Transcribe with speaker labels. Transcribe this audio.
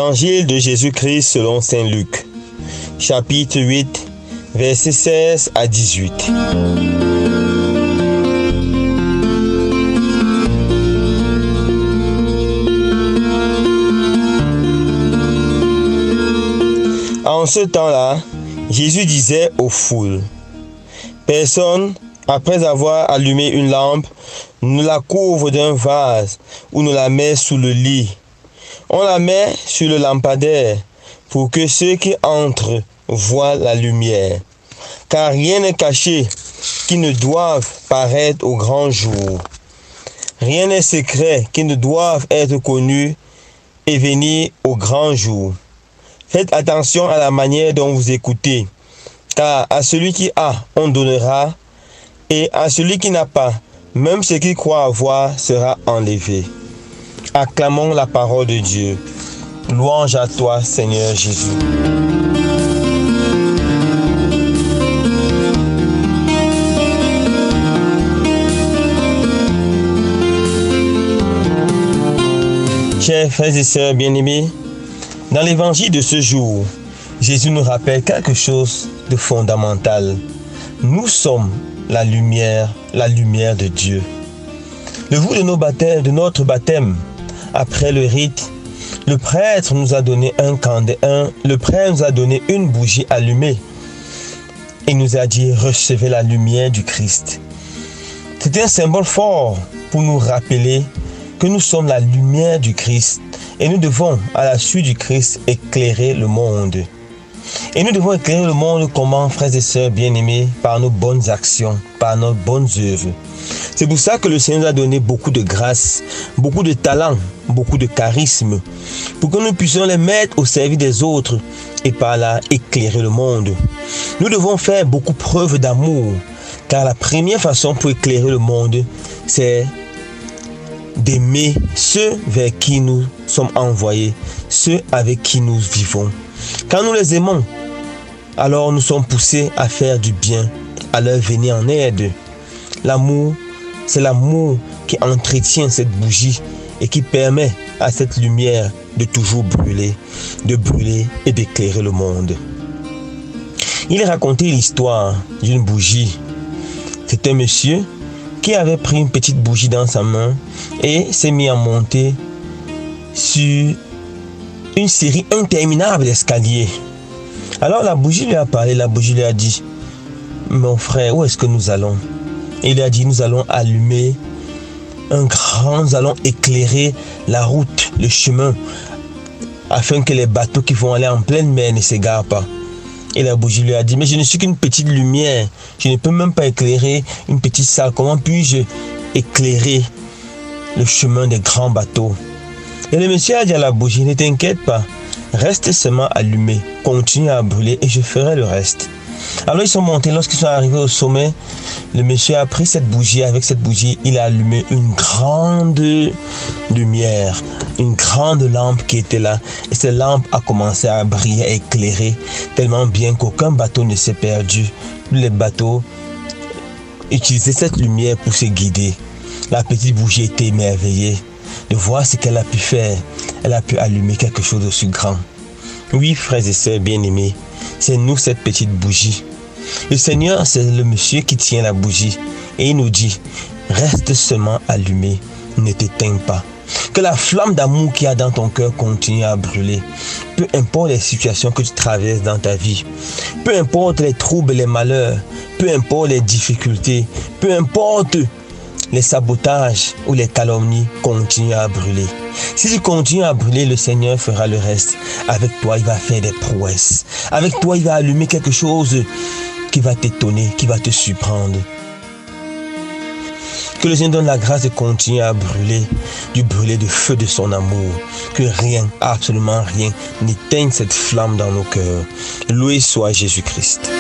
Speaker 1: Évangile de Jésus-Christ selon saint Luc, chapitre 8, versets 16 à 18. En ce temps-là, Jésus disait aux foules, « Personne, après avoir allumé une lampe, ne la couvre d'un vase ou ne la met sous le lit. On la met sur le lampadaire pour que ceux qui entrent voient la lumière. Car rien n'est caché qui ne doive paraître au grand jour. Rien n'est secret qui ne doive être connu et venir au grand jour. Faites attention à la manière dont vous écoutez, car à celui qui a, on donnera, et à celui qui n'a pas, même ce qu'il croit avoir sera enlevé. » Acclamons la parole de Dieu. Louange à toi, Seigneur Jésus. Chers frères et sœurs bien-aimés, dans l'évangile de ce jour, Jésus nous rappelle quelque chose de fondamental. Nous sommes la lumière de Dieu. Le jour de notre baptême, après le rite, le prêtre nous a donné une bougie allumée. Il nous a dit, recevez la lumière du Christ. C'est un symbole fort pour nous rappeler que nous sommes la lumière du Christ et nous devons, à la suite du Christ, éclairer le monde. Et nous devons éclairer le monde comment, frères et sœurs bien-aimés, par nos bonnes actions, par nos bonnes œuvres. C'est pour ça que le Seigneur nous a donné beaucoup de grâce, beaucoup de talent, beaucoup de charisme, pour que nous puissions les mettre au service des autres et par là éclairer le monde. Nous devons faire beaucoup preuve d'amour, car la première façon pour éclairer le monde, c'est d'aimer ceux vers qui nous sommes envoyés, ceux avec qui nous vivons. Quand nous les aimons, alors nous sommes poussés à faire du bien, à leur venir en aide. L'amour, c'est l'amour qui entretient cette bougie et qui permet à cette lumière de toujours brûler et d'éclairer le monde. Il racontait l'histoire d'une bougie. C'est un monsieur qui avait pris une petite bougie dans sa main et s'est mis à monter sur une série interminable d'escaliers. Alors la bougie lui a parlé, la bougie lui a dit, « Mon frère, où est-ce que nous allons ?» Et il a dit, « Nous allons allumer nous allons éclairer la route, le chemin, afin que les bateaux qui vont aller en pleine mer ne s'égarent pas. » Et la bougie lui a dit, « Mais je ne suis qu'une petite lumière, je ne peux même pas éclairer une petite salle, comment puis-je éclairer le chemin des grands bateaux ?» Et le monsieur a dit à la bougie, « Ne t'inquiète pas, reste seulement allumé, continue à brûler et je ferai le reste. » Alors ils sont montés, lorsqu'ils sont arrivés au sommet, le monsieur a pris cette bougie, avec cette bougie, il a allumé une grande lumière, une grande lampe qui était là. Et cette lampe a commencé à briller, à éclairer, tellement bien qu'aucun bateau ne s'est perdu. Les bateaux utilisaient cette lumière pour se guider. La petite bougie était émerveillée de voir ce qu'elle a pu faire. Elle a pu allumer quelque chose d'aussi grand. Oui, frères et sœurs bien-aimés, c'est nous cette petite bougie. Le Seigneur, c'est le monsieur qui tient la bougie. Et il nous dit, reste seulement allumé, ne t'éteins pas. Que la flamme d'amour qu'il y a dans ton cœur continue à brûler. Peu importe les situations que tu traverses dans ta vie. Peu importe les troubles, les malheurs. Peu importe les difficultés. Peu importe les sabotages ou les calomnies, continue à brûler. Si tu continues à brûler, le Seigneur fera le reste. Avec toi, il va faire des prouesses. Avec toi, il va allumer quelque chose qui va t'étonner, qui va te surprendre. Que le Seigneur donne la grâce de continuer à brûler, du brûler de feu de son amour. Que rien, absolument rien, n'éteigne cette flamme dans nos cœurs. Loué soit Jésus-Christ.